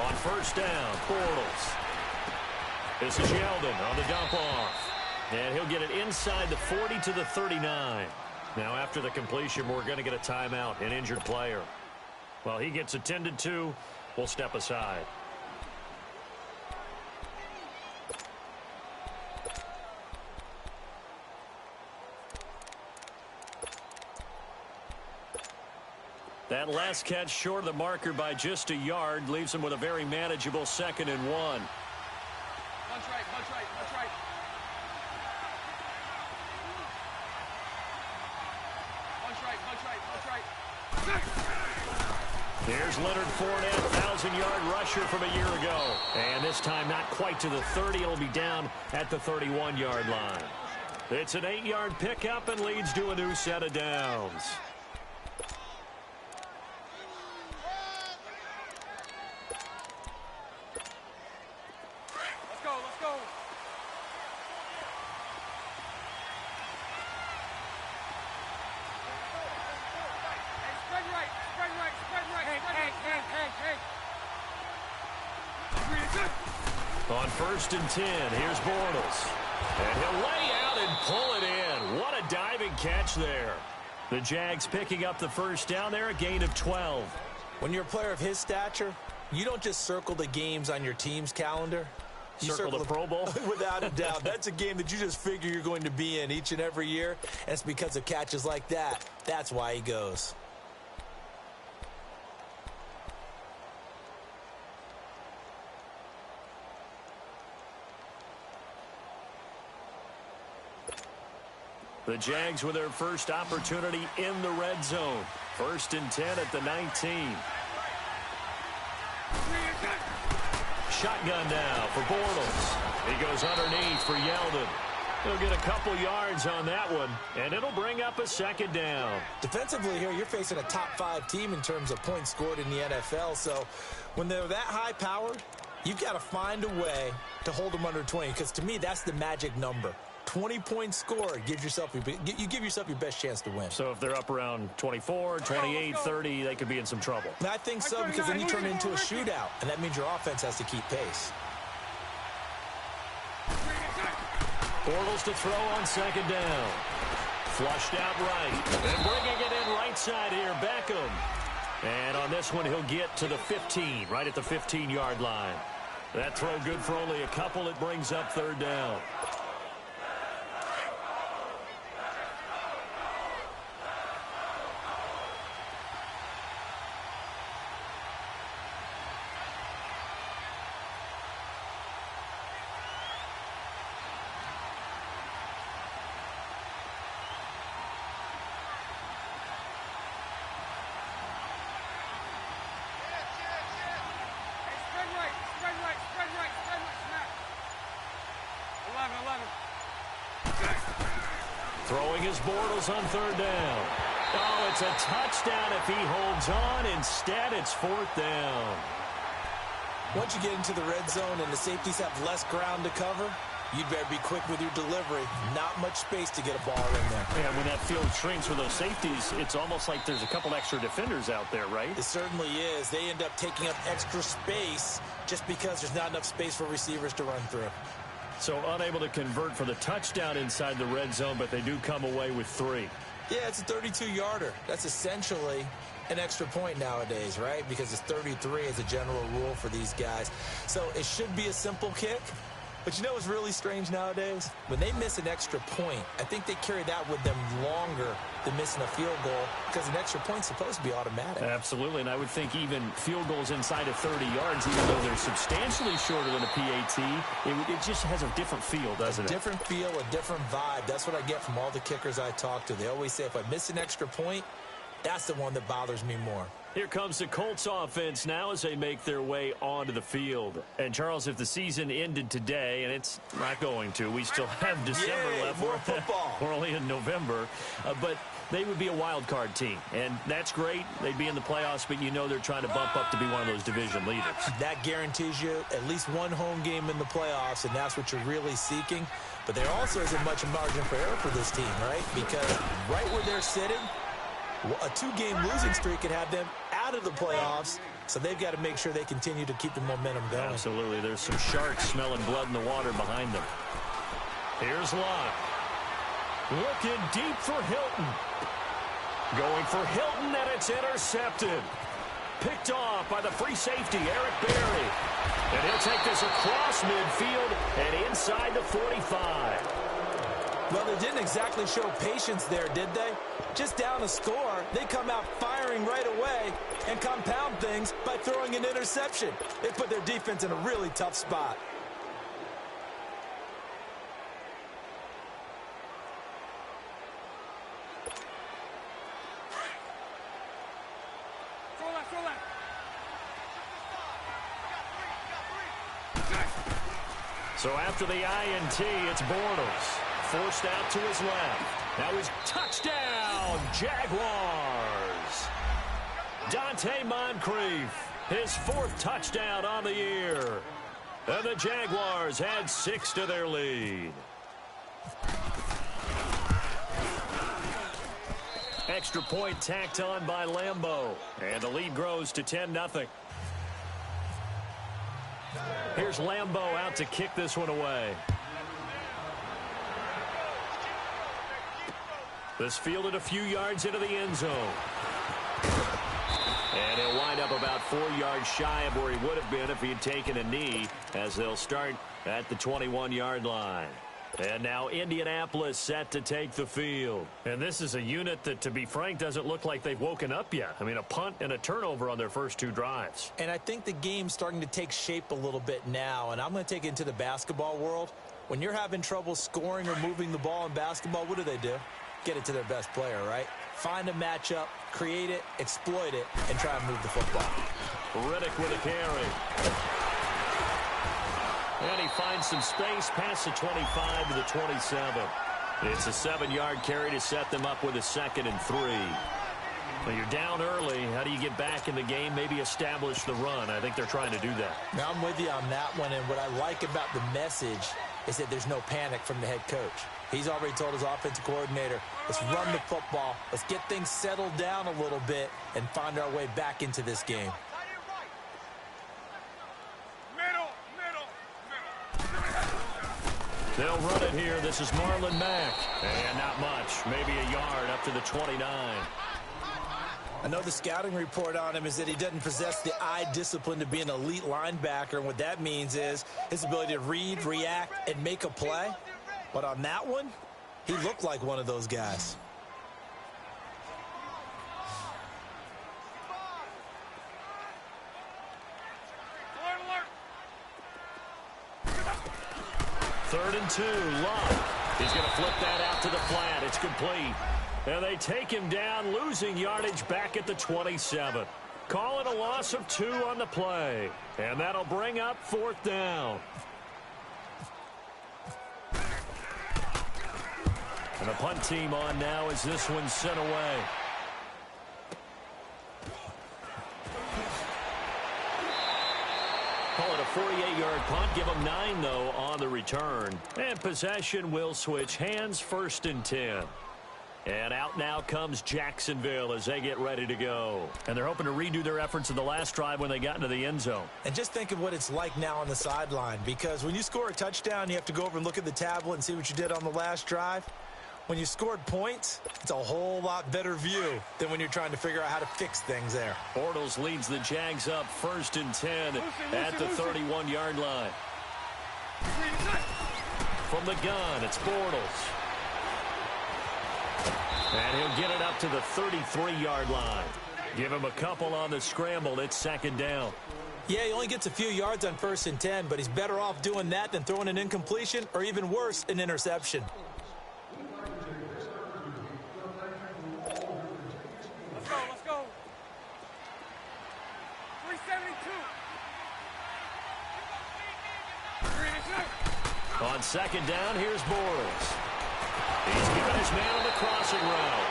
On first down, Bortles. This is Yeldon on the dump off. And he'll get it inside the 40 to the 39. Now after the completion, we're going to get a timeout, an injured player. While he gets attended to, we'll step aside. That last catch short of the marker by just a yard leaves him with a very manageable 2nd and 1. Punch right, punch right, punch right. Punch right, punch right, punch right. Here's Leonard Fournette, 1,000-yard rusher from a year ago. And this time not quite to the 30. It'll be down at the 31-yard line. It's an 8-yard pickup and leads to a new set of downs. On 1st and 10, here's Bortles. And he'll lay out and pull it in. What a diving catch there. The Jags picking up the first down there, a gain of 12. When you're a player of his stature, you don't just circle the games on your team's calendar. You circle the Pro Bowl? Without a doubt. That's a game that you just figure you're going to be in each and every year. And it's because of catches like that. That's why he goes. The Jags with their first opportunity in the red zone. 1st and 10 at the 19. Shotgun now for Bortles. He goes underneath for Yeldon. He'll get a couple yards on that one, and it'll bring up a 2nd down. Defensively here, you're facing a top 5 team in terms of points scored in the NFL. So when they're that high-powered, you've got to find a way to hold them under 20, because to me, that's the magic number. 20 points scored, you give yourself your best chance to win. So if they're up around 24, 28, 30, they could be in some trouble. I think so, because then you turn it into a shootout, and that means your offense has to keep pace. Bortles to throw on 2nd down. Flushed out right. And bringing it in right side here, Beckham. And on this one, he'll get to the 15, right at the 15-yard line. That throw good for only a couple. It brings up 3rd down. Throwing his Bortles on 3rd down. Oh, it's a touchdown if he holds on. Instead, it's 4th down. Once you get into the red zone and the safeties have less ground to cover, you'd better be quick with your delivery. Not much space to get a ball in there. Yeah, when that field shrinks for those safeties, it's almost like there's a couple extra defenders out there, right? It certainly is. They end up taking up extra space just because there's not enough space for receivers to run through. So unable to convert for the touchdown inside the red zone, but they do come away with 3. Yeah, it's a 32-yarder. That's essentially an extra point nowadays, right? Because it's 33 as a general rule for these guys. So it should be a simple kick. But you know what's really strange nowadays? When they miss an extra point, I think they carry that with them longer than missing a field goal, because an extra point's supposed to be automatic. Absolutely, and I would think even field goals inside of 30 yards, even though they're substantially shorter than a PAT, it just has a different feel, doesn't it? A different feel, a different vibe. That's what I get from all the kickers I talk to. They always say, if I miss an extra point, that's the one that bothers me more. Here comes the Colts offense now as they make their way onto the field. And, Charles, if the season ended today, and it's not going to, we still have December left. More football. We're only in November. But they would be a wild card team. And that's great. They'd be in the playoffs, but you know they're trying to bump up to be one of those division leaders. That guarantees you at least one home game in the playoffs, and that's what you're really seeking. But there also isn't much margin for error for this team, right? Because right where they're sitting, a 2-game losing streak could have them out out of the playoffs, so they've got to make sure they continue to keep the momentum going. Absolutely. There's some sharks smelling blood in the water behind them. Here's Locke. Looking deep for Hilton. Going for Hilton, and it's intercepted. Picked off by the free safety, Eric Berry. And he'll take this across midfield and inside the 45. Well, they didn't exactly show patience there, did they? Just down a score, they come out firing right away and compound things by throwing an interception. They put their defense in a really tough spot. So after the INT, it's Bortles. Forced out to his left. Now he's touchdown, Jaguars. Dante Moncrief, his 4th touchdown on the year. And the Jaguars add 6 to their lead. Extra point tacked on by Lambeau. And the lead grows to 10-0. Here's Lambeau out to kick this one away. This fielded a few yards into the end zone. And he'll wind up about 4 yards shy of where he would have been if he had taken a knee, as they'll start at the 21-yard line. And now Indianapolis set to take the field. And this is a unit that, to be frank, doesn't look like they've woken up yet. I mean, a punt and a turnover on their first 2 drives. And I think the game's starting to take shape a little bit now, and I'm going to take it into the basketball world. When you're having trouble scoring or moving the ball in basketball, what do? Get it to their best player, right? Find a matchup, create it, exploit it, and try and move the football. Riddick with a carry. And he finds some space past the 25 to the 27. It's a 7-yard carry to set them up with a 2nd and 3. Well, you're down early. How do you get back in the game? Maybe establish the run. I think they're trying to do that. Now, I'm with you on that one, and what I like about the message is that there's no panic from the head coach. He's already told his offensive coordinator, let's run the football, let's get things settled down a little bit and find our way back into this game. They'll run it here. This is Marlon Mack. And not much. Maybe a yard up to the 29. I know the scouting report on him is that he doesn't possess the eye discipline to be an elite linebacker. And what that means is his ability to read, react, and make a play. But on that one, he looked like one of those guys. Third and 2, Love. He's going to flip that out to the flat. It's complete. And they take him down, losing yardage back at the 27. Call it a loss of 2 on the play. And that'll bring up 4th down. And the punt team on now as this one's sent away. Call it a 48-yard punt. Give them 9, though, on the return. And possession will switch hands, 1st and 10. And out now comes Jacksonville as they get ready to go. And they're hoping to redo their efforts in the last drive when they got into the end zone. And just think of what it's like now on the sideline, because when you score a touchdown, you have to go over and look at the tablet and see what you did on the last drive. When you scored points, it's a whole lot better view than when you're trying to figure out how to fix things there. Bortles leads the Jags up 1st and 10 at the 31-yard line. From the gun, it's Bortles. And he'll get it up to the 33-yard line. Give him a couple on the scramble. It's 2nd down. Yeah, he only gets a few yards on 1st and 10, but he's better off doing that than throwing an incompletion or even worse, an interception. Let's go. 372. On 2nd down, here's Bortles. He's given his man on the crossing route.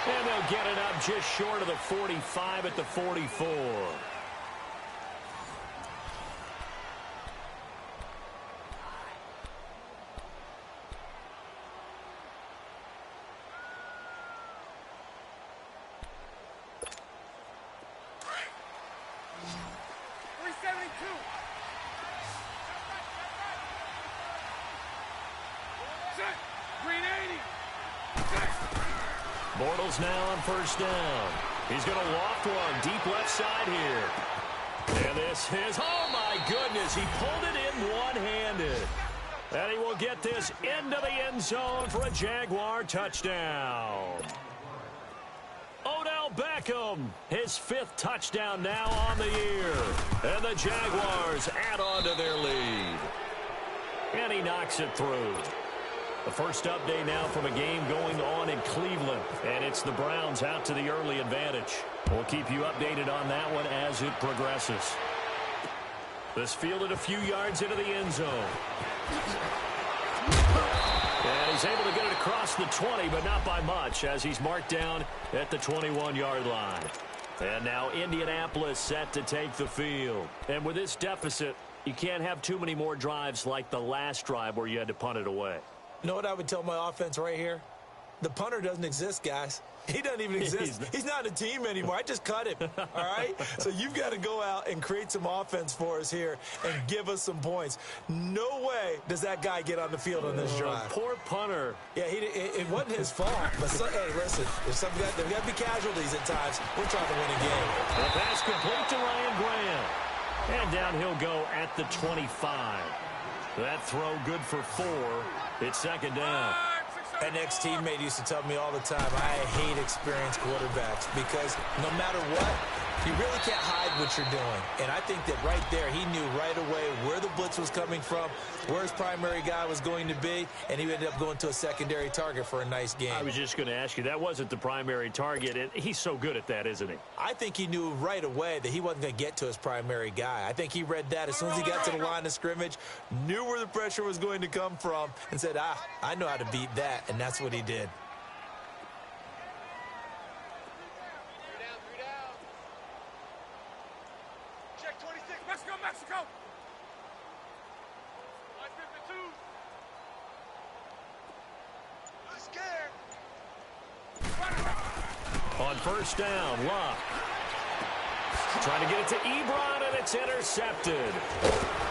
And they'll get it up just short of the 45 at the 44. Green 80. Bortles now on first down. He's going to loft one deep left side here. And this is, oh my goodness, he pulled it in one-handed. And he will get this into the end zone for a Jaguar touchdown. Odell Beckham, his 5th touchdown now on the year. And the Jaguars add on to their lead. And he knocks it through. The first update now from a game going on in Cleveland. And it's the Browns out to the early advantage. We'll keep you updated on that one as it progresses. This fielded a few yards into the end zone. And he's able to get it across the 20, but not by much, as he's marked down at the 21-yard line. And now Indianapolis set to take the field. And with this deficit, you can't have too many more drives like the last drive where you had to punt it away. You know what I would tell my offense right here? The punter doesn't exist, guys. He doesn't even exist. He's not a team anymore. I just cut him, all right? So you've got to go out and create some offense for us here and give us some points. No way does that guy get on the field on this drive. Poor punter. Yeah, it wasn't his fault. But, hey, listen, there's got to be casualties at times. We're trying to win a game. The pass complete to Ryan Graham. And down he'll go at the 25. That throw good for 4. It's second down. An ex-teammate used to tell me all the time, I hate experienced quarterbacks because no matter what, you really can't hide what you're doing. And I think that right there, he knew right away where the blitz was coming from, where his primary guy was going to be, and he ended up going to a secondary target for a nice game. I was just going to ask you, that wasn't the primary target, and he's so good at that, isn't he? I think he knew right away that he wasn't going to get to his primary guy. I think he read that as soon as he got to the line of scrimmage, knew where the pressure was going to come from, and said, I know how to beat that, and that's what he did. Let's go, Mexico! Line 52. I'm scared. On first down, Luck. Trying to get it to Ebron, and it's intercepted.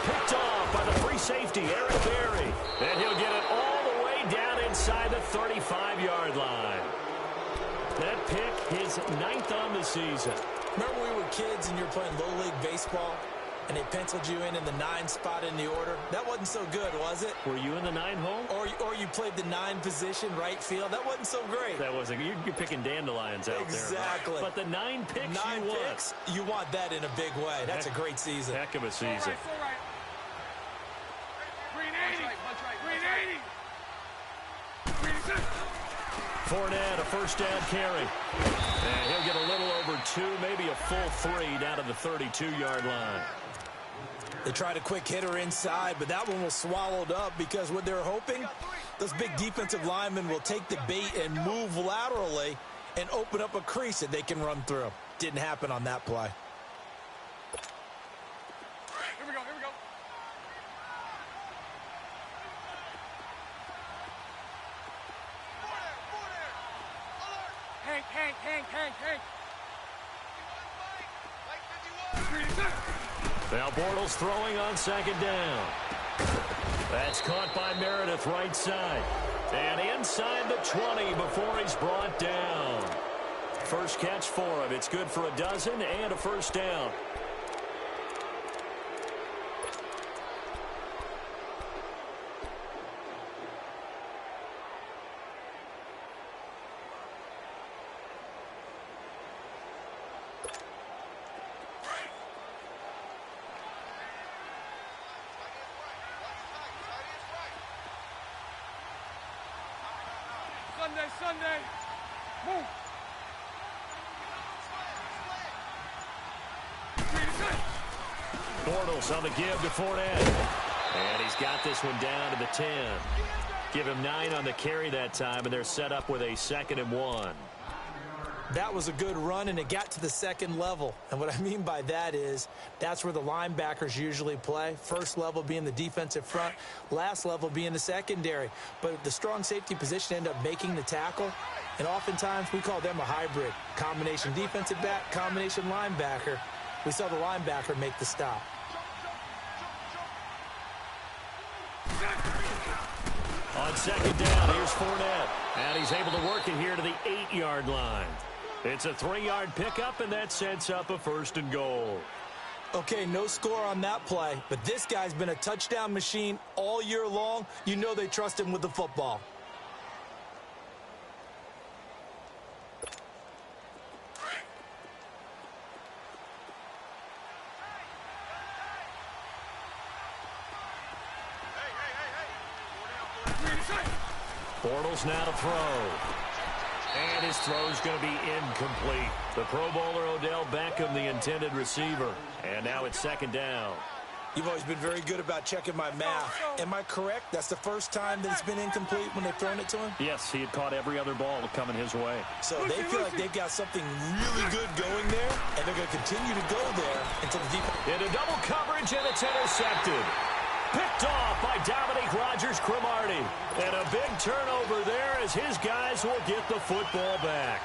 Picked off by the free safety, Eric Berry. And he'll get it all the way down inside the 35-yard line. That pick, his 9th on the season. Remember when we were kids and you were playing Little League Baseball? And they penciled you in the 9 spot in the order. That wasn't so good, was it? Were you in the 9 hole? Or you played the 9 position, right field. That wasn't so great. That wasn't. You're picking dandelions out exactly. there. Exactly. But the 9 picks you want. You want that in a big way. That's a great season. Heck of a season. All right. Green 80. Green 80. Green 6. Fournette, a first down carry. And he'll get a little over 2, maybe a full 3 down to the 32-yard line. They tried a quick hitter inside, but that one was swallowed up because what they're hoping, those big defensive linemen will take the bait and move laterally and open up a crease that they can run through. Didn't happen on that play. Here we go. Hank. Green 6. Now Bortles throwing on second down. That's caught by Meredith right side. And inside the 20 before he's brought down. First catch for him. It's good for a dozen and a first down. Sunday. Move. Bortles on the give to Fournette. And he's got this one down to the 10. Give him 9 on the carry that time, and they're set up with a 2nd and 1. That was a good run, and it got to the second level. And what I mean by that is that's where the linebackers usually play. First level being the defensive front, last level being the secondary. But the strong safety position ended up making the tackle, and oftentimes we call them a hybrid. Combination defensive back, combination linebacker. We saw the linebacker make the stop. On On second down, here's Fournette. And he's able to work it here to the 8-yard line. It's a 3-yard pickup, and that sets up a 1st and goal. Okay, no score on that play, but this guy's been a touchdown machine all year long. You know they trust him with the football. Bortles now to throw. And his throw's going to be incomplete. The Pro Bowler Odell Beckham, the intended receiver. And now it's 2nd down. You've always been very good about checking my math. Am I correct? That's the first time that it's been incomplete when they've thrown it to him? Yes, he had caught every other ball coming his way. So they feel like they've got something really good going there, and they're going to continue to go there until the defense. Into double coverage, and it's intercepted. Picked off by Dominique Rodgers-Cromartie. And a big turnover there as his guys will get the football back.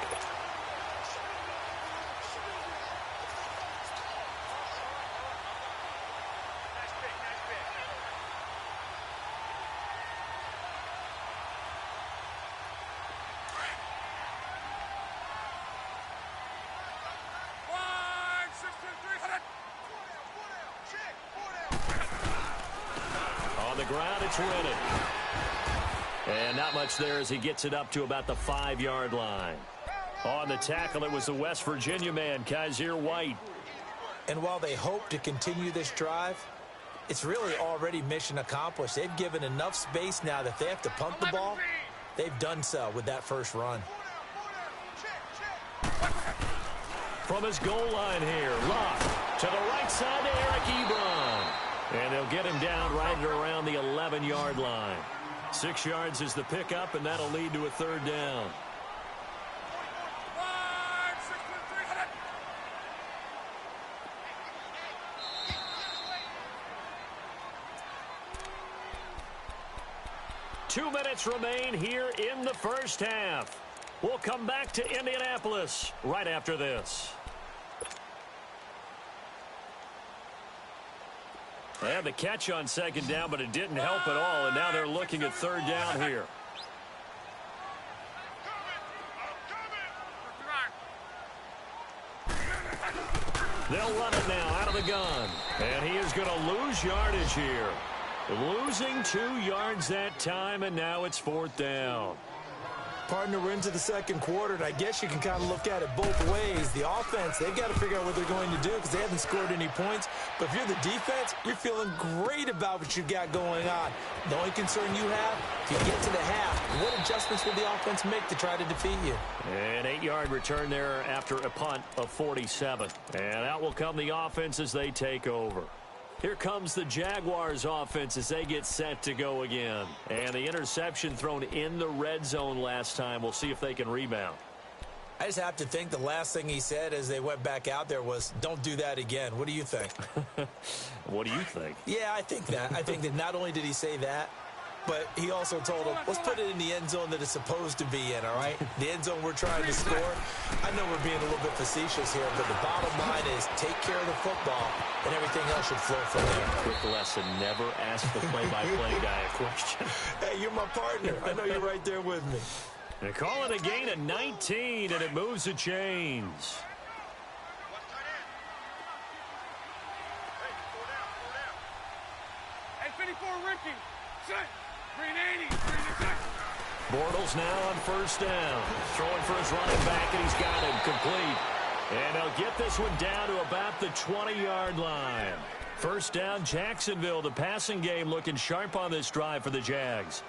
On the ground, it's Rennan. And not much there as he gets it up to about the 5-yard line. On the tackle, it was the West Virginia man, Kaiser White. And while they hope to continue this drive, it's really already mission accomplished. They've given enough space now that they have to punt the ball. They've done so with that first run. From his goal line here, Locke to the right side to Eric Ebron. And they'll get him down right around the 11-yard line. 6 yards is the pickup, and that'll lead to a 3rd down. Two minutes remain here in the first half. We'll come back to Indianapolis right after this. They had the catch on 2nd down, but it didn't help at all, and now they're looking at 3rd down here. They'll run it now out of the gun, and he is going to lose yardage here. Losing 2 yards that time, and now it's 4th down. Partner, we're into the second quarter, and I guess you can kind of look at it both ways. The offense, they've got to figure out what they're going to do because they haven't scored any points. But if you're the defense, you're feeling great about what you got going on. The only concern you have, if you get to the half, what adjustments will the offense make to try to defeat you? An 8-yard return there after a punt of 47. And out will come the offense as they take over. Here comes the Jaguars offense as they get set to go again. And the interception thrown in the red zone last time. We'll see if they can rebound. I just have to think the last thing he said as they went back out there was, don't do that again. What do you think? What do you think? Yeah, I think that. I think that not only did he say that, but he also told them, let's put it in the end zone that it's supposed to be in, all right? The end zone we're trying to score. I know we're being a little bit facetious here, but the bottom line is take care of the football, and everything else should flow from there. Quick lesson, never ask the play-by-play guy a question. Hey, you're my partner. I know you're right there with me. They call it a gain of 19, and it moves the chains. Hey, 54 Ricky. Set. 380. Bortles now on 1st down. Throwing for his running back, and he's got him complete. And they'll get this one down to about the 20-yard line. 1st down, Jacksonville. The passing game looking sharp on this drive for the Jags.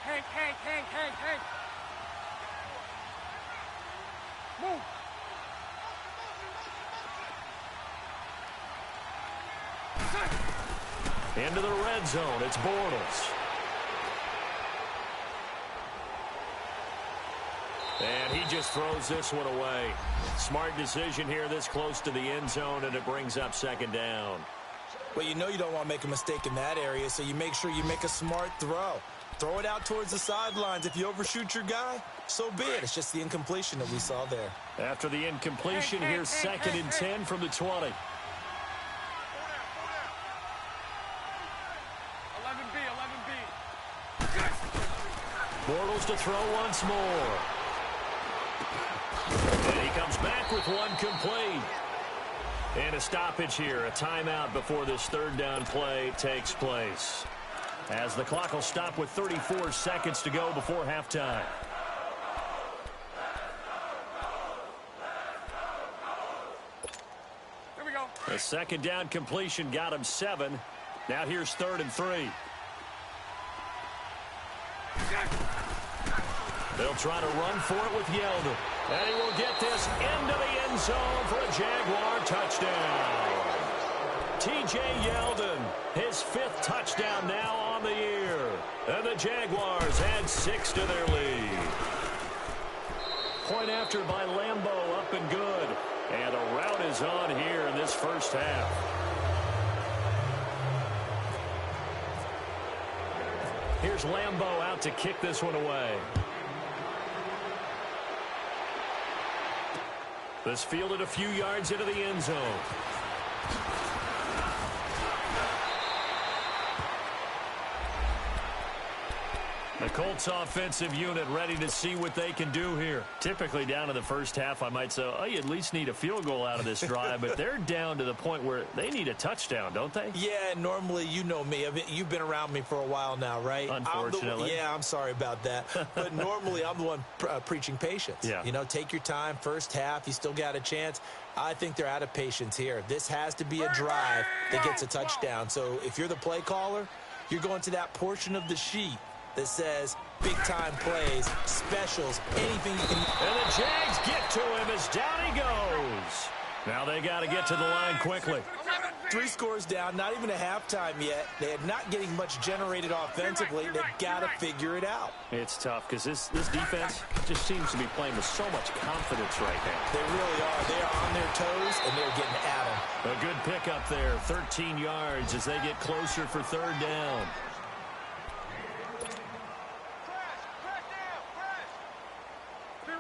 Hank. Move. Into the red zone. It's Bortles. And he just throws this one away. Smart decision here this close to the end zone, and it brings up 2nd down. Well, you know you don't want to make a mistake in that area, so you make sure you make a smart throw. Throw it out towards the sidelines. If you overshoot your guy, so be it. It's just the incompletion that we saw there. After the incompletion, here's 2nd and 10 from the 20. 11B, 11B. Bortles to throw once more. And he comes back with one complete. And a stoppage here, a timeout before this 3rd down play takes place. As the clock will stop with 34 seconds to go before halftime. Here we go. A 2nd down completion got him 7. Now here's 3rd and 3. They'll try to run for it with Yeldon. And he will get this into the end zone for a Jaguar touchdown. T.J. Yeldon, his 5th touchdown now on the year. And the Jaguars add 6 to their lead. Point after by Lambeau, up and good. And a rout is on here in this first half. Here's Lambeau out to kick this one away. This fielded a few yards into the end zone. The Colts offensive unit ready to see what they can do here. Typically down in the first half, I might say, oh, you at least need a field goal out of this drive, but they're down to the point where they need a touchdown, don't they? Yeah, normally, you know me. You've been around me for a while now, right? Unfortunately. I'm sorry about that. But normally, I'm the one preaching patience. Yeah. You know, take your time. First half, you still got a chance. I think they're out of patience here. This has to be a drive that gets a touchdown. So if you're the play caller, you're going to that portion of the sheet that says big-time plays, specials, anything you can. And the Jags get to him as down he goes. Now they got to get to the line quickly. 3 scores down, not even a halftime yet. They are not getting much generated offensively. They've got to figure it out. It's tough because this defense just seems to be playing with so much confidence right now. They really are. They are on their toes, and they're getting at them. A good pickup there, 13 yards as they get closer for 3rd down.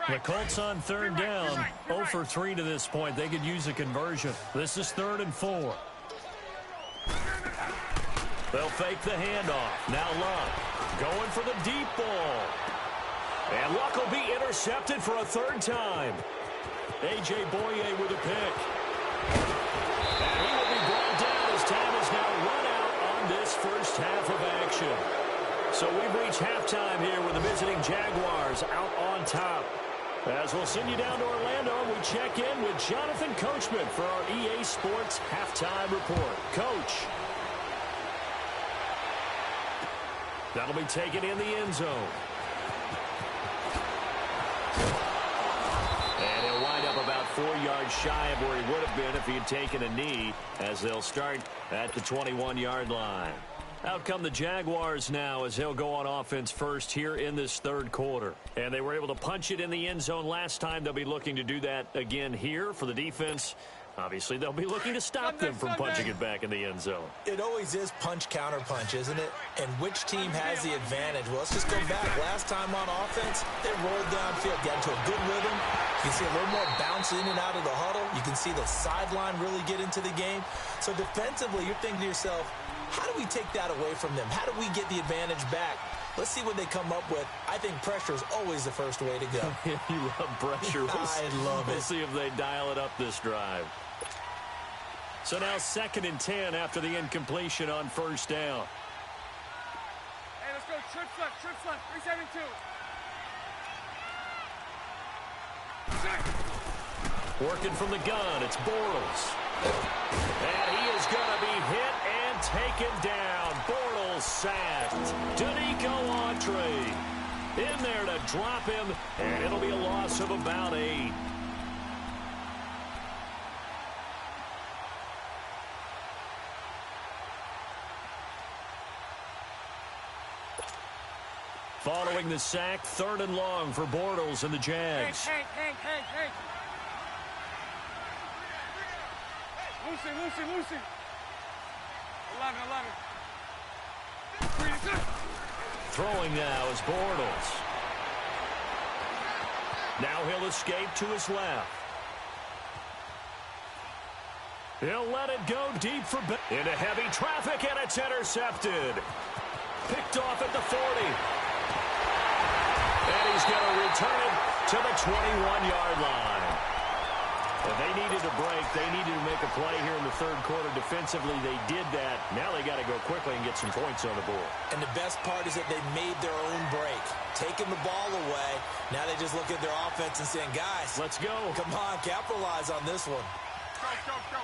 The Colts on 3rd down, 0 for 3 to this point. They could use a conversion. This is 3rd and 4. They'll fake the handoff. Now Luck going for the deep ball. And Luck will be intercepted for a 3rd time. A.J. Boye with a pick. And he will be brought down as time is now run out on this first half of action. So we've reached halftime here with the visiting Jaguars out on top. As we'll send you down to Orlando, we check in with Jonathan Coachman for our EA Sports Halftime Report. Coach. That'll be taken in the end zone. And he'll wind up about 4 yards shy of where he would have been if he had taken a knee, as they'll start at the 21-yard line. Out come the Jaguars now as they'll go on offense first here in this 3rd quarter. And they were able to punch it in the end zone last time. They'll be looking to do that again here for the defense. Obviously, they'll be looking to stop them from punching it back in the end zone. It always is punch, counter punch, isn't it? And which team has the advantage? Well, let's just go back. Last time on offense, they rolled downfield, got into a good rhythm. You can see a little more bounce in and out of the huddle. You can see the sideline really get into the game. So defensively, you're thinking to yourself, how do we take that away from them? How do we get the advantage back? Let's see what they come up with. I think pressure is always the first way to go. You love pressure. I love it. We'll see if they dial it up this drive. So now 2nd and 10 after the incompletion on 1st down. Hey, let's go. Trip front, 372. Working from the gun, it's Bortles. And he is going to be hit and taken down. Bortles sacked. Danico Autry in there to drop him, and it'll be a loss of about 8. Following the sack, 3rd and long for Bortles and the Jags. Hank. Lucy. 11. Throwing now is Bortles. Now he'll escape to his left. He'll let it go deep for into heavy traffic, and it's intercepted. Picked off at the 40. And he's going to return it to the 21-yard line. If they needed a break, they needed to make a play here in the third quarter. Defensively, they did that. Now they got to go quickly and get some points on the board. And the best part is that they made their own break. Taking the ball away. Now they just look at their offense and saying, guys, let's go. Come on, capitalize on this one. Go.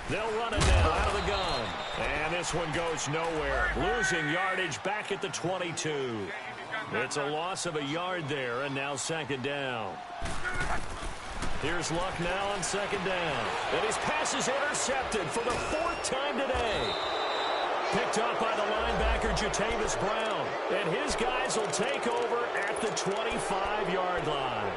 They'll run it now out of the gun. And this one goes nowhere. Losing yardage back at the 22. It's a loss of a yard there, and now second down. Here's Luck now on second down. And his pass is intercepted for the fourth time today. Picked up by the linebacker, Jatavis Brown. And his guys will take over at the 25-yard line.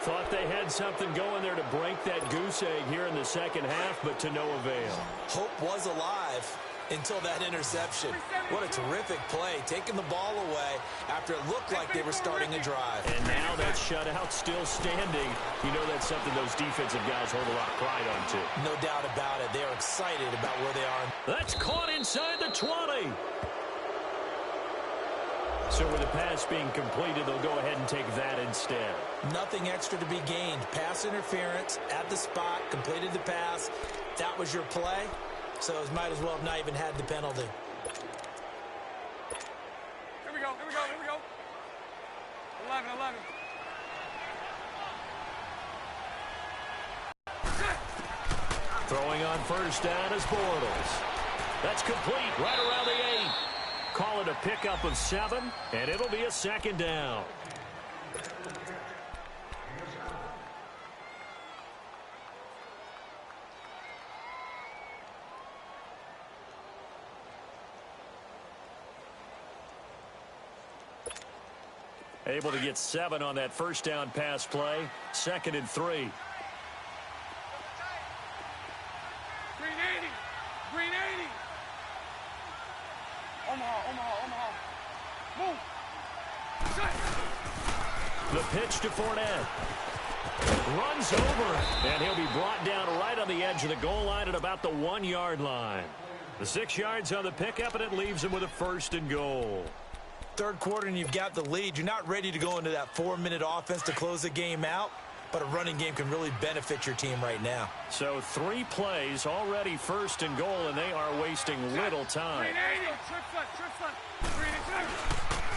Thought they had something going there to break that goose egg here in the second half, but to no avail. Hope was alive until that interception. What a terrific play, taking the ball away after it looked like they were starting a drive. And now that shutout still standing. You know that's something those defensive guys hold a lot of pride on, too. No doubt about it. They're excited about where they are. That's caught inside the 20. So with the pass being completed, they'll go ahead and take that instead. Nothing extra to be gained. Pass interference at the spot, completed the pass. That was your play, so it might as well have not even had the penalty. Here we go. 11. Throwing on first down is Bortles. That's complete right around the 8. Call it a pickup of 7, and it'll be a second down. Able to get 7 on that first down pass play. 2nd and 3. Green 80. Omaha. Move. The pitch to Fournette. Runs over it, and he'll be brought down right on the edge of the goal line at about the 1-yard line. The 6 yards on the pickup, and it leaves him with a 1st and goal. Third quarter, and you've got the lead. You're not ready to go into that 4-minute offense to close the game out, but a running game can really benefit your team right now. So 3 plays, already 1st and goal, and they are wasting little time. Trip foot.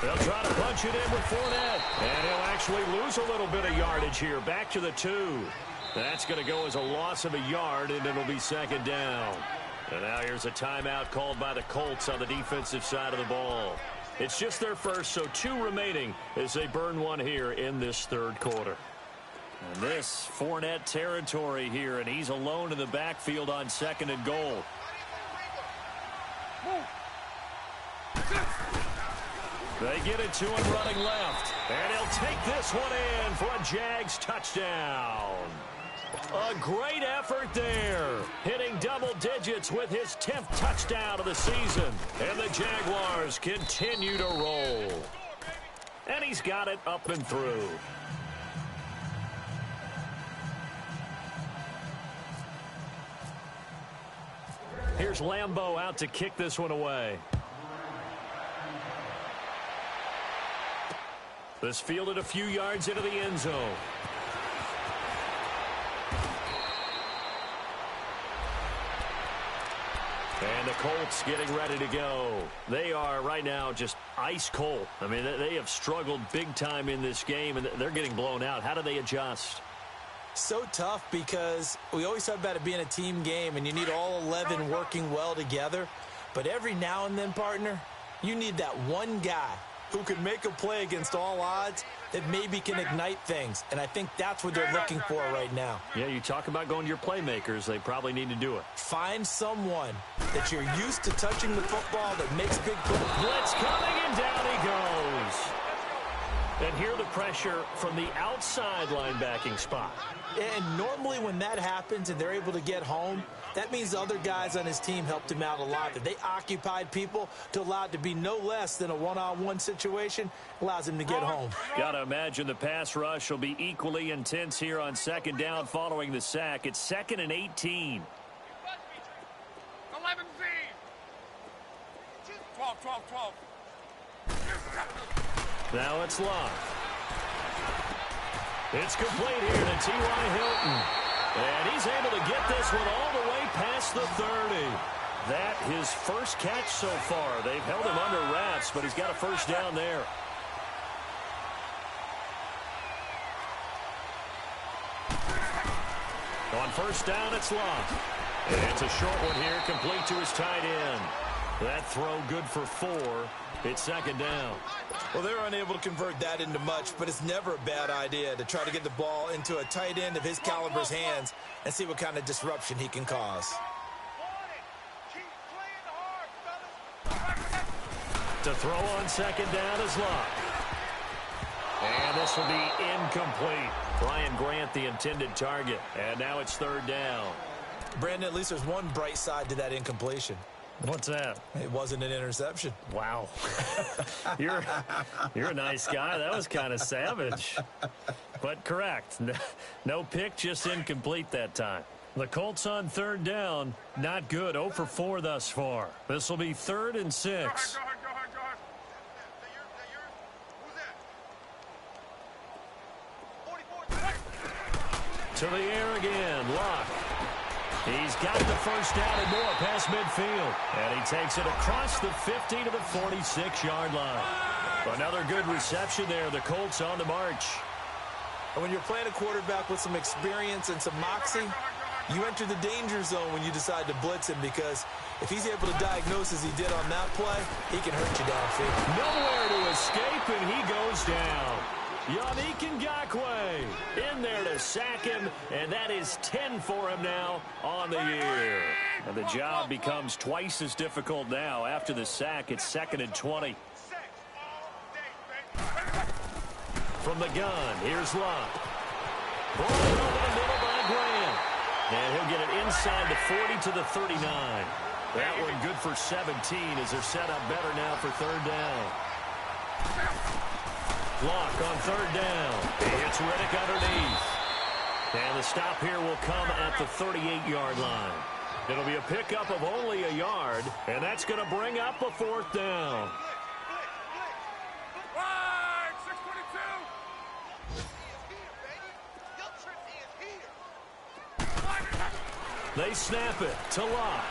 They'll try to punch it in with Fournette, and he'll actually lose a little bit of yardage here. Back to the 2. That's going to go as a loss of a yard, and it'll be second down. And now here's a timeout called by the Colts on the defensive side of the ball. It's just their first, so 2 remaining as they burn one here in this third quarter. And this Fournette territory here, and he's alone in the backfield on 2nd and goal. They get it to him running left. And he'll take this one in for a Jags touchdown. A great effort there. Hitting double digits with his 10th touchdown of the season. And the Jaguars continue to roll. And he's got it up and through. Here's Lambeau out to kick this one away. This fielded a few yards into the end zone. And the Colts getting ready to go. They are right now just ice cold. I mean, they have struggled big time in this game, and they're getting blown out. How do they adjust? So tough because we always talk about it being a team game, and you need all 11 working well together. But every now and then, partner, you need that one guy who can make a play against all odds that maybe can ignite things. And I think that's what they're looking for right now. Yeah, you talk about going to your playmakers. They probably need to do it. Find someone that you're used to touching the football that makes big plays. Blitz coming, and down he goes. And here the pressure from the outside linebacking spot. And normally when that happens and they're able to get home, that means the other guys on his team helped him out a lot. That they occupied people to allow it to be no less than a one-on-one situation, allows him to get home. Got to imagine the pass rush will be equally intense here on second down following the sack. It's 2nd and 18. 11 Z. 12. Now it's Locke. It's complete here to T.Y. Hilton. And he's able to get this one all the way past the 30. That his first catch so far. They've held him under wraps, but he's got a first down there. On first down, it's Locke. And it's a short one here, complete to his tight end. That throw good for 4. It's 2nd down. Well, they're unable to convert that into much, but it's never a bad idea to try to get the ball into a tight end of his caliber's hands and see what kind of disruption he can cause. To throw on second down is Locke. And this will be incomplete. Brian Grant, the intended target. And now it's 3rd down. Brandon, at least there's one bright side to that incompletion. What's that? It wasn't an interception. Wow. You're a nice guy. That was kind of savage. But correct. No pick, just incomplete that time. The Colts on 3rd down. Not good. 0 for 4 thus far. This will be 3rd and 6. Go ahead. Who's that? To the air again. Locke. He's got the first down and more past midfield. And he takes it across the 50 to the 46-yard line. Another good reception there. The Colts on the march. And when you're playing a quarterback with some experience and some moxie, you enter the danger zone when you decide to blitz him, because if he's able to diagnose as he did on that play, he can hurt you downfield. Nowhere to escape, and he goes down. Yannick Ngakoue in there to sack him, and that is 10 for him now on the year. And the job becomes twice as difficult now. After the sack, it's 2nd and 20. From the gun, here's Locke. Ball over the middle by Grant. And he'll get it inside the 40 to the 39. That one good for 17 as they're set up better now for 3rd down. Locke on 3rd down. It's Riddick underneath. And the stop here will come at the 38-yard line. It'll be a pickup of only a yard, and that's going to bring up a 4th down. Right, 622. They snap it to Locke.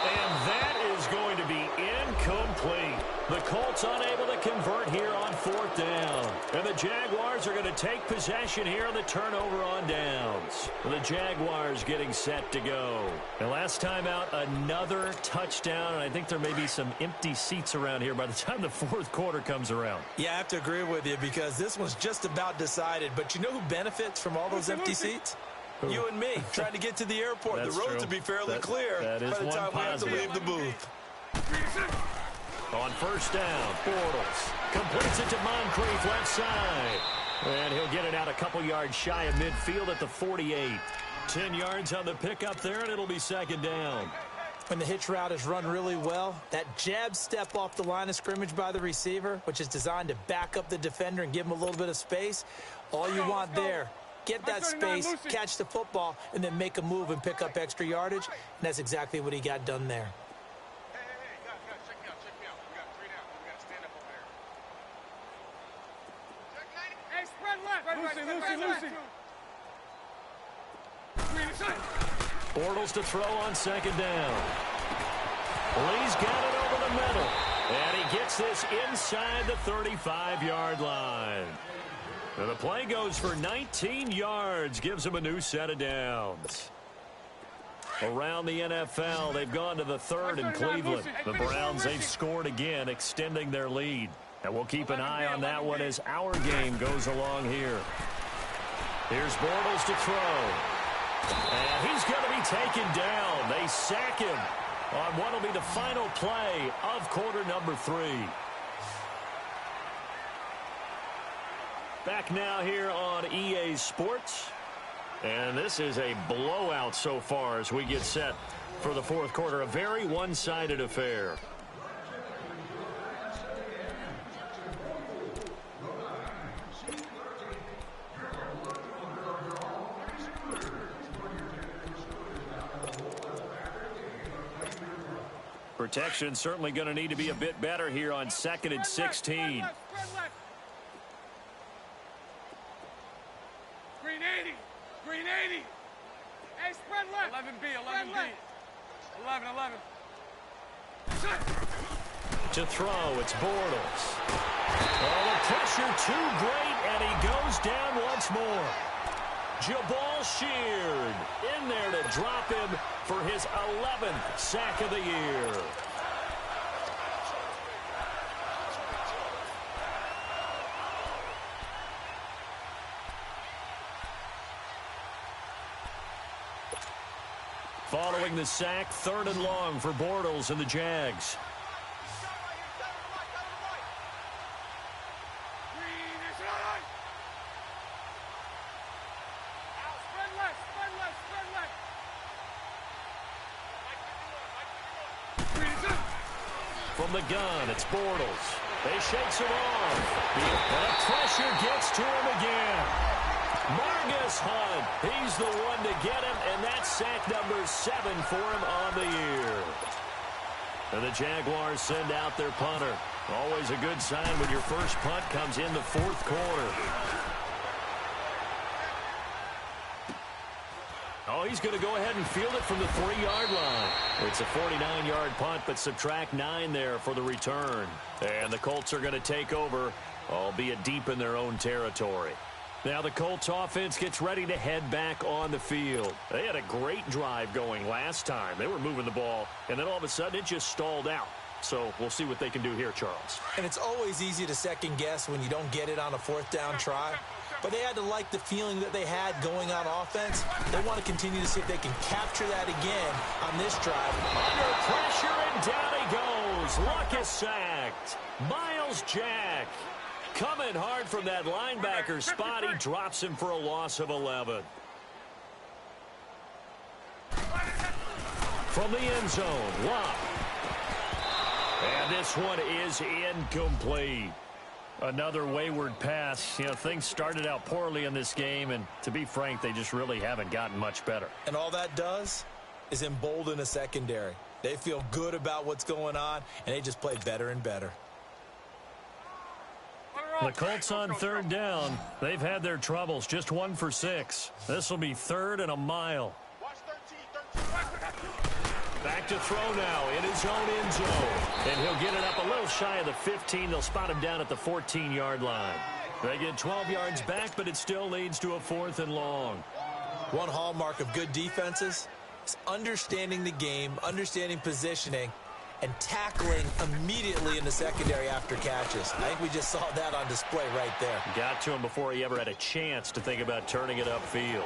And that is going to be incomplete. The Colts unable to convert here on 4th down. And the Jaguars are going to take possession here on the turnover on downs. The Jaguars getting set to go. And last time out, another touchdown. And I think there may be some empty seats around here by the time the 4th quarter comes around. Yeah, I have to agree with you, because this one's just about decided. But you know who benefits from all those empty seats? You and me, trying to get to the airport. The roads will be fairly clear by the time we have to leave the booth. On first down, Bortles completes it to Moncrief left side. And he'll get it out a couple yards shy of midfield at the 48. 10 yards on the pickup there, and it'll be 2nd down. When the hitch route is run really well, that jab step off the line of scrimmage by the receiver, which is designed to back up the defender and give him a little bit of space, all you want there. Get that space, catch the football, and then make a move and pick up extra yardage. And that's exactly what he got done there. Hey, guys, check me out. We got 3 down. We got to stand up over there. Hey, spread left. Lucy. Bortles to throw on 2nd down. Lee's got it over the middle. And he gets this inside the 35-yard line. And the play goes for 19 yards, gives him a new set of downs. Around the NFL, they've gone to the 3rd in Cleveland. The Browns, they've scored again, extending their lead. And we'll keep an eye on that one as our game goes along here. Here's Bortles to throw. And he's going to be taken down. They sack him on what will be the final play of quarter number 3. Back now here on EA Sports. And this is a blowout so far as we get set for the fourth quarter. A very one-sided affair. Protection certainly going to need to be a bit better here on 2nd and 16. Green 80. Green 80. Hey, spread left. 11B, 11B. 11. To throw, it's Bortles. Oh, the pressure too great, and he goes down once more. Jabal Sheard in there to drop him for his 11th sack of the year. Following the sack, 3rd and long for Bortles and the Jags. From the gun, it's Bortles. They shakes him off. And the pressure gets to him again. Margus Hunt, he's the one to get him, and that's sack number 7 for him on the year. And the Jaguars send out their punter. Always a good sign when your first punt comes in the fourth quarter. Oh, he's going to go ahead and field it from the 3-yard line. It's a 49-yard punt, but subtract 9 there for the return. And the Colts are going to take over, albeit deep in their own territory. Now the Colts offense gets ready to head back on the field. They had a great drive going last time. They were moving the ball, and then all of a sudden it just stalled out. So we'll see what they can do here, Charles. And it's always easy to second guess when you don't get it on a 4th down try. But they had to like the feeling that they had going on offense. They want to continue to see if they can capture that again on this drive. Under pressure, and down he goes. Luck is sacked. Miles Jack coming hard from that linebacker spot. He drops him for a loss of 11. From the end zone, Luck. And this one is incomplete. Another wayward pass. You know, things started out poorly in this game, and to be frank, they just really haven't gotten much better. And all that does is embolden a secondary. They feel good about what's going on, and they just play better and better. The Colts on 3rd down. They've had their troubles. Just 1 for 6. This will be 3rd and a mile. Back to throw now in his own end zone. And he'll get it up a little shy of the 15. They'll spot him down at the 14-yard line. They get 12 yards back, but it still leads to a 4th and long. One hallmark of good defenses is understanding the game, understanding positioning, and tackling immediately in the secondary after catches. I think we just saw that on display right there. Got to him before he ever had a chance to think about turning it upfield.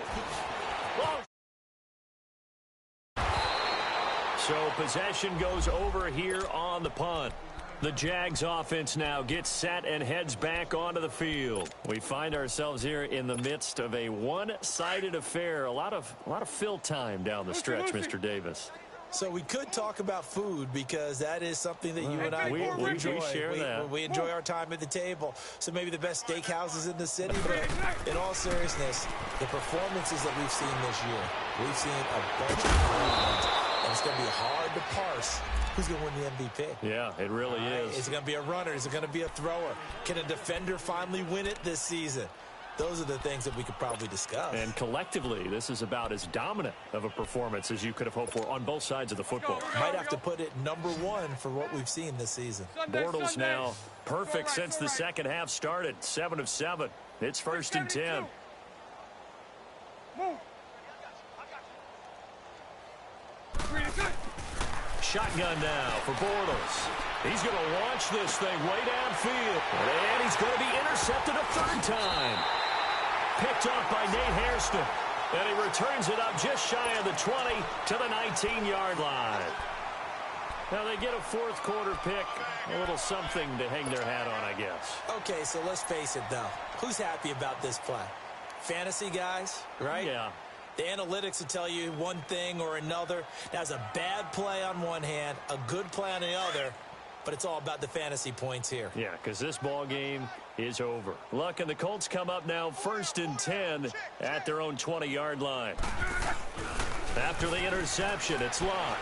So possession goes over here on the punt. The Jags offense now gets set and heads back onto the field. We find ourselves here in the midst of a one-sided affair. A lot of fill time down the stretch, Mr. Davis. So we could talk about food because that is something that you and I enjoy. We share that. We enjoy our time at the table. So maybe the best steakhouses in the city. But in all seriousness, the performances that we've seen this year, we've seen a bunch of great ones. And it's going to be hard to parse who's going to win the MVP. Yeah, it really is. Is it going to be a runner? Is it going to be a thrower? Can a defender finally win it this season? Those are the things that we could probably discuss. And collectively, this is about as dominant of a performance as you could have hoped for on both sides of the football. Might have to put it #1 for what we've seen this season. Bortles now perfect since the second half started. 7 of 7. It's 1st and 10. Shotgun now for Bortles. He's going to launch this thing way downfield. And he's going to be intercepted a 3rd time. Picked off by Nate Hairston. And he returns it up just shy of the 20 to the 19-yard line. Now they get a fourth quarter pick, a little something to hang their hat on, I guess. Okay, so let's face it, though. Who's happy about this play? Fantasy guys, right? Yeah. The analytics will tell you one thing or another. That's a bad play on one hand, a good play on the other, but it's all about the fantasy points here. Yeah, because this ball game is over. Luck and the Colts come up now 1st and 10 at their own 20-yard line. After the interception, it's Luck.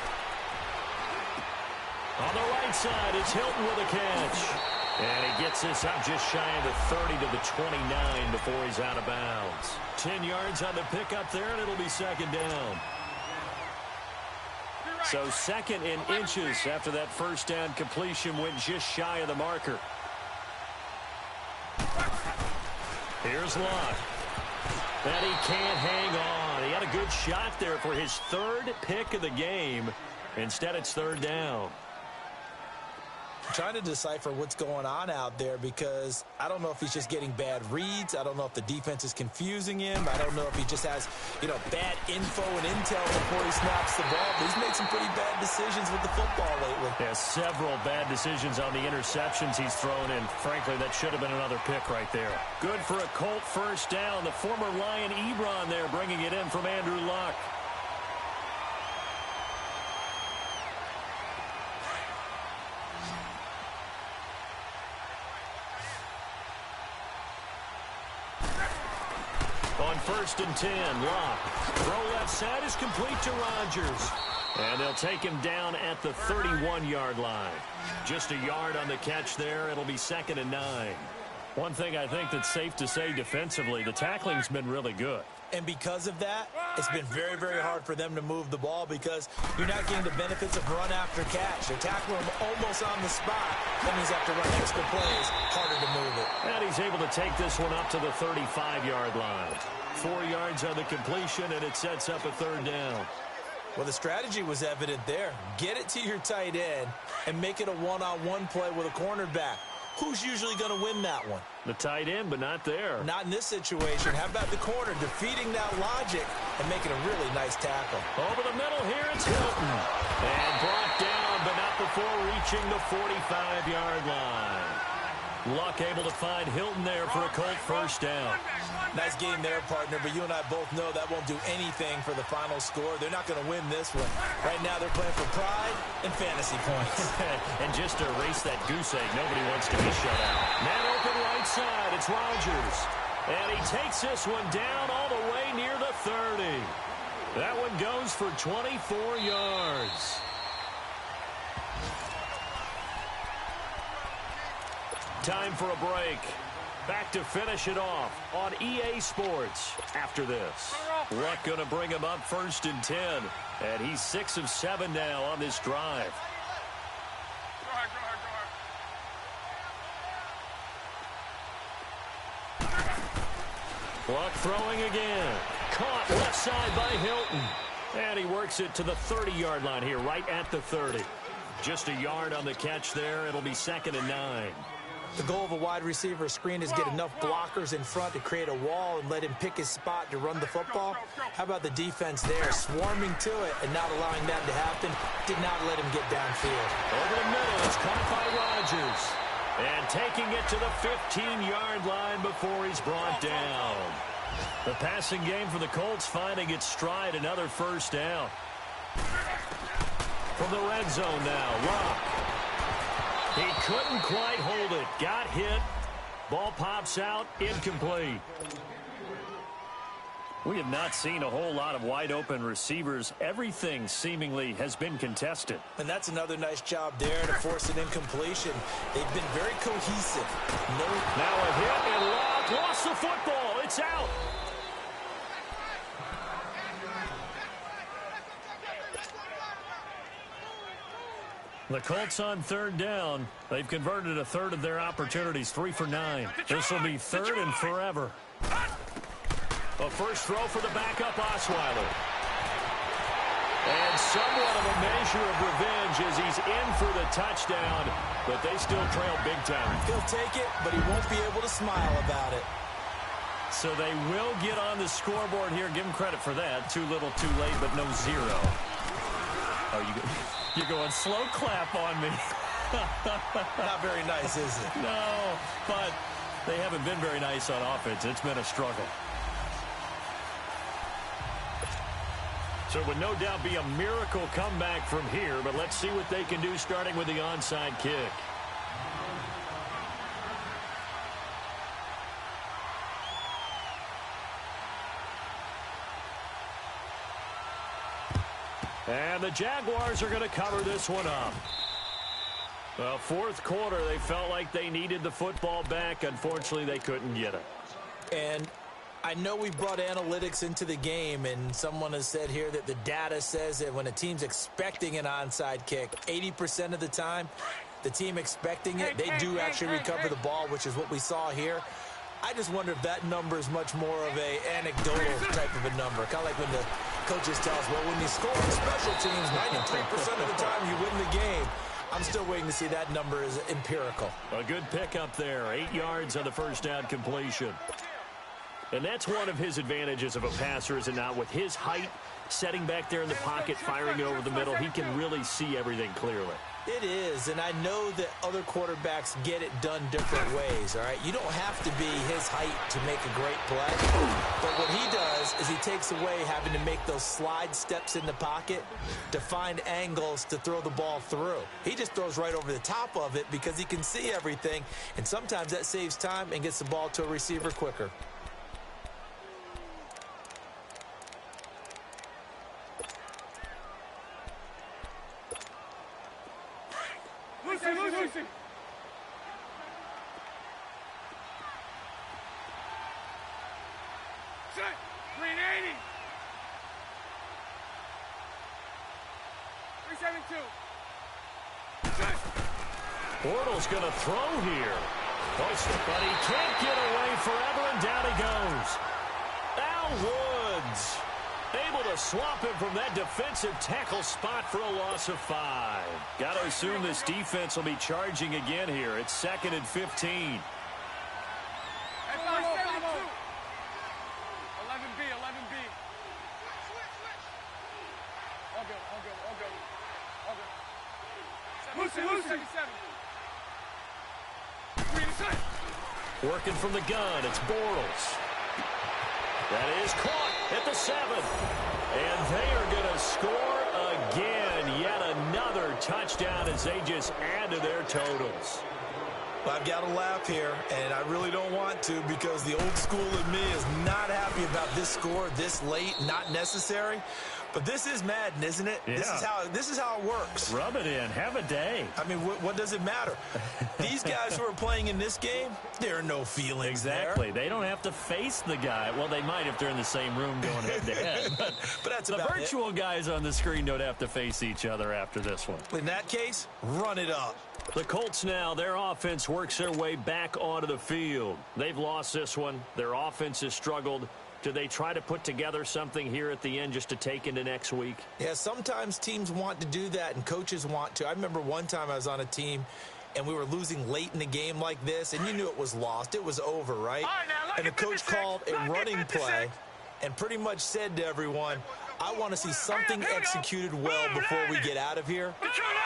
On the right side, it's Hilton with a catch. And he gets this up just shy of the 30 to the 29 before he's out of bounds. 10 yards on the pickup there, and it'll be 2nd down. So 2nd and inches after that first down completion went just shy of the marker. Here's Luck. And he can't hang on. He had a good shot there for his 3rd pick of the game. Instead, it's 3rd down. Trying to decipher what's going on out there because I don't know if he's just getting bad reads. I don't know if the defense is confusing him. I don't know if he just has, bad info and intel before he snaps the ball. But he's made some pretty bad decisions with the football lately. Yeah, several bad decisions on the interceptions he's thrown in. Frankly, that should have been another pick right there. Good for a Colt first down. The former Lion Ebron there bringing it in from Andrew Luck. On 1st and 10, Luck. Throw left side is complete to Rodgers. And they'll take him down at the 31-yard line. Just a yard on the catch there. It'll be 2nd and 9. One thing I think that's safe to say defensively, the tackling's been really good. And because of that, it's been very, very hard for them to move the ball because you're not getting the benefits of run after catch. They're tackling him almost on the spot. That means they have to run extra plays, harder to move it. And he's able to take this one up to the 35-yard line. 4 yards on the completion, and it sets up a 3rd down. Well, the strategy was evident there. Get it to your tight end and make it a one-on-one play with a cornerback. Who's usually going to win that one? The tight end, but not there. Not in this situation. How about the corner defeating that logic and making a really nice tackle? Over the middle here, it's Hilton. And brought down, but not before reaching the 45-yard line. Luck able to find Hilton there for a Colt first down. Nice game there, partner, but you and I both know that won't do anything for the final score. They're not going to win this one. Right now they're playing for pride and fantasy points. And just to erase that goose egg, nobody wants to be shut out. Man open right side, it's Rodgers. And he takes this one down all the way near the 30. That one goes for 24 yards. Time for a break. Back to finish it off on EA Sports after this. Luck going to bring him up 1st and 10. And he's 6 of 7 now on this drive. Luck throwing again. Caught left side by Hilton. And he works it to the 30-yard line here, right at the 30. Just a yard on the catch there. It'll be 2nd and 9. The goal of a wide receiver screen is get enough blockers in front to create a wall and let him pick his spot to run the football. How about the defense there, swarming to it and not allowing that to happen? Did not let him get downfield. Over the middle, it's caught by Rodgers. And taking it to the 15-yard line before he's brought down. The passing game for the Colts finding its stride, another first down. From the red zone now, Luck. He couldn't quite hold it. Got hit. Ball pops out. Incomplete. We have not seen a whole lot of wide-open receivers. Everything seemingly has been contested. And that's another nice job there to force an incompletion. They've been very cohesive. Now a hit, and Luck lost the football. It's out. The Colts on 3rd down. They've converted a third of their opportunities, 3 for 9. This will be 3rd and forever. A first throw for the backup Osweiler. And somewhat of a measure of revenge as he's in for the touchdown, but they still trail big time. He'll take it, but he won't be able to smile about it. So they will get on the scoreboard here. Give him credit for that. Too little, too late, but no zero. Oh, you're going slow clap on me. Not very nice, is it? No, but they haven't been very nice on offense. It's been a struggle. So it would no doubt be a miracle comeback from here, but let's see what they can do starting with the onside kick. And the Jaguars are going to cover this one up. Well, fourth quarter, they felt like they needed the football back. Unfortunately, they couldn't get it. And I know we brought analytics into the game, and someone has said here that the data says that when a team's expecting an onside kick, 80% of the time, the team expecting it, they do actually recover the ball, which is what we saw here. I just wonder if that number is much more of a anecdotal type of a number. Kind of like when the coaches tell us, well, when you score on special teams, 93% of the time you win the game. I'm still waiting to see that number is empirical. A good pickup there. 8 yards on the first down completion. And that's one of his advantages of a passer, is it not? With his height, setting back there in the pocket, firing over the middle, he can really see everything clearly. It is, and I know that other quarterbacks get it done different ways, all right? You don't have to be his height to make a great play, but what he does is he takes away having to make those slide steps in the pocket to find angles to throw the ball through. He just throws right over the top of it because he can see everything, and sometimes that saves time and gets the ball to a receiver quicker. Lucy. Set. Green 80. 372. Set. Bortles going to throw here. But he can't get away forever, and down he goes. Al Woods able to swap him from that defensive tackle spot for a loss of 5. Got to assume this defense will be charging again here. It's 2nd and 15. Hey, 572. 11B. All good. Lucy. 77. Working from the gun, it's Bortles. That is caught at the 7. And they are going to score again. Yet another touchdown as they just add to their totals. I've got to laugh here, and I really don't want to because the old school in me is not happy about this score this late, not necessary. But this is Madden, isn't it? Yeah. This is how it works. Rub it in. Have a day. I mean, what does it matter? These guys who are playing in this game, there are no feelings Exactly. there. They don't have to face the guy. Well, they might if they're in the same room going head-to-head. But that's the about virtual it. Guys on the screen don't have to face each other after this one. In that case, run it up. The Colts now, their offense works their way back onto the field. They've lost this one. Their offense has struggled. Do they try to put together something here at the end just to take into next week? Yeah, sometimes teams want to do that and coaches want to. I remember one time I was on a team and we were losing late in the game like this, and you knew it was lost. It was over, right? And the coach called a running play and pretty much said to everyone, I want to see something executed well before we get out of here.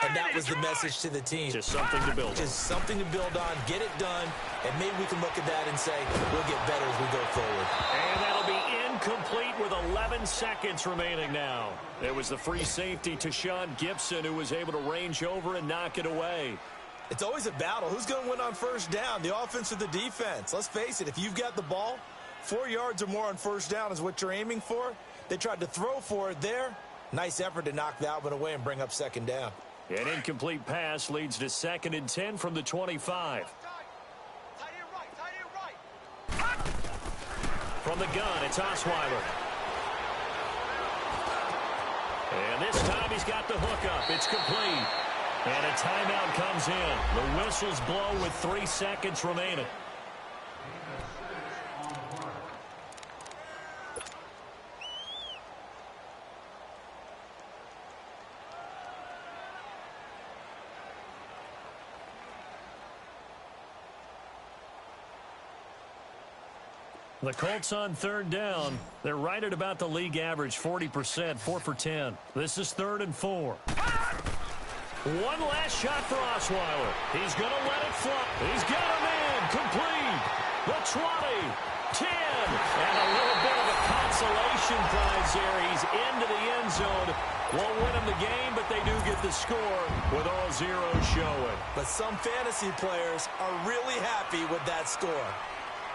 And that was the message to the team. Just something to build on. Just something to build on, get it done, and maybe we can look at that and say, we'll get better as we go forward. And that'll be incomplete with 11 seconds remaining now. It was the free safety to Sean Gibson who was able to range over and knock it away. It's always a battle. Who's going to win on first down, the offense or the defense? Let's face it, if you've got the ball, 4 yards or more on first down is what you're aiming for. They tried to throw for it there. Nice effort to knock that one away and bring up second down. An incomplete pass leads to 2nd and 10 from the 25. From the gun, it's Osweiler. And this time he's got the hook up. It's complete. And a timeout comes in. The whistles blow with 3 seconds remaining. The Colts on third down. They're right at about the league average, 40%, 4 for 10. This is 3rd and 4. One last shot for Osweiler. He's going to let it fly. He's got a man. Complete. The 20, 10, and a little bit of a consolation prize there. He's into the end zone. Won't win him the game, but they do get the score with all zeros showing. But some fantasy players are really happy with that score.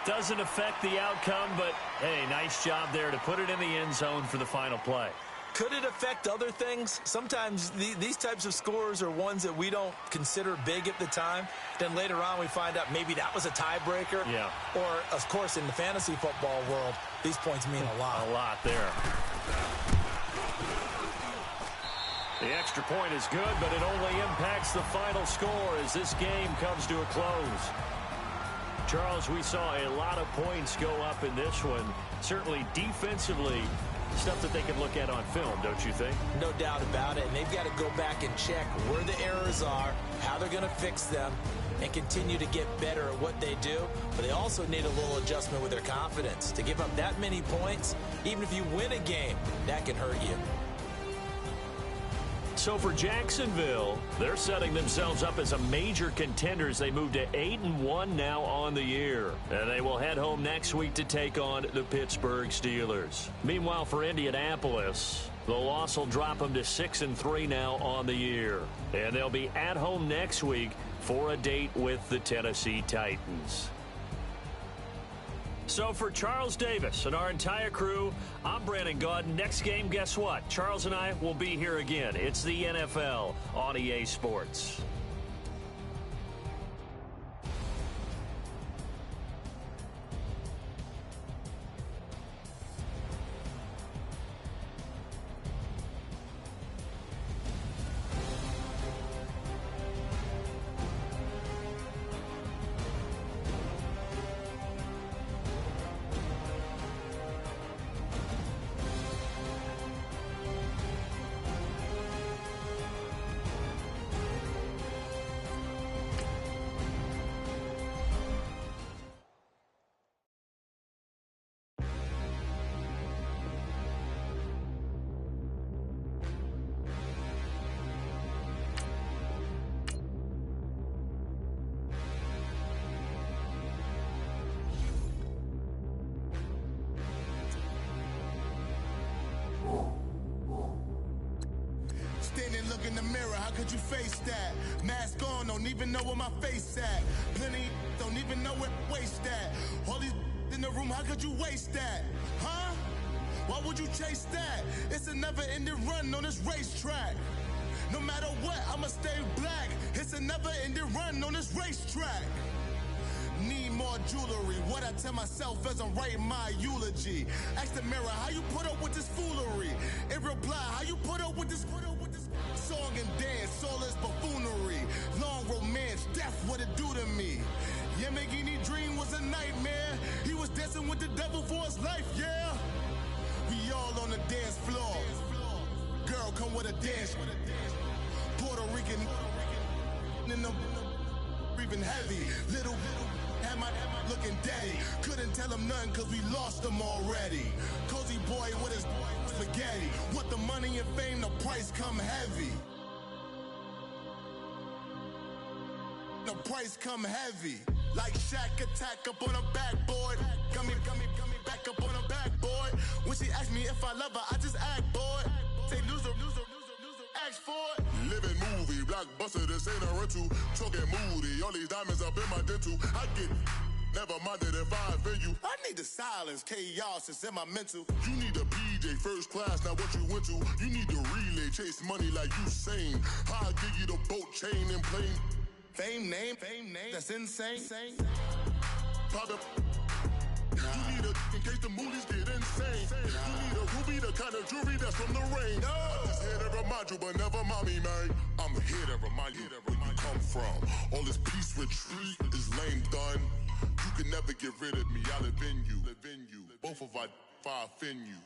Doesn't affect the outcome, but, hey, nice job there to put it in the end zone for the final play. Could it affect other things? Sometimes these types of scores are ones that we don't consider big at the time. Then later on we find out maybe that was a tiebreaker. Yeah. Or, of course, in the fantasy football world, these points mean a lot. A lot there. The extra point is good, but it only impacts the final score as this game comes to a close. Charles, we saw a lot of points go up in this one. Certainly defensively, stuff that they can look at on film, don't you think? No doubt about it. And they've got to go back and check where the errors are, how they're going to fix them, and continue to get better at what they do. But they also need a little adjustment with their confidence. To give up that many points, even if you win a game, that can hurt you. So for Jacksonville, they're setting themselves up as a major contender as they move to 8-1 now on the year. And they will head home next week to take on the Pittsburgh Steelers. Meanwhile, for Indianapolis, the loss will drop them to 6-3 now on the year. And they'll be at home next week for a date with the Tennessee Titans. So for Charles Davis and our entire crew, I'm Brandon Gaudin. Next game, guess what? Charles and I will be here again. It's the NFL on EA Sports. Look in the mirror, how could you face that? Mask on, don't even know where my face at. Plenty don't even know where waste at. All these in the room, how could you waste that? Huh? Why would you chase that? It's a never-ending run on this racetrack. No matter what, I'ma stay black. It's a never-ending run on this racetrack. Need more jewelry. What I tell myself as I'm writing my eulogy. Ask the mirror, how you put up with this foolery? In reply, how you put up with this song and dance, all this buffoonery. Long romance, death, what it do to me. Yamagini dream was a nightmare. He was dancing with the devil for his life, yeah. We all on the dance floor. Girl, come with a dance. Puerto Rican in the breathing heavy. Little had my looking daddy. Couldn't tell him nothing cause we lost him already. Cozy boy with his spaghetti. Want the money and fame, the price come heavy. The price come heavy. Like Shaq attack up on a backboard. Got me back up on a backboard. When she asked me if I love her, I just act bored. Say loser, ask for it. Living movie, blockbuster, this ain't a rental. Talking moody, all these diamonds up in my dental. I get never minded if I offend you. I need the silence, chaos is in my mental. You need a PJ, first class, not what you went to. You need the relay, chase money like you sane. I'll give you the boat, chain, and plane. Fame name, that's insane. Pop up. You need a, in case the movies get insane. You need a ruby, the kind of jewelry that's from the rain. I'm just here to remind you, but never mommy, man. I'm here to remind you where you come from. All this peace retreat is lame done. You can never get rid of me, I live in you. Both of our fire offend you.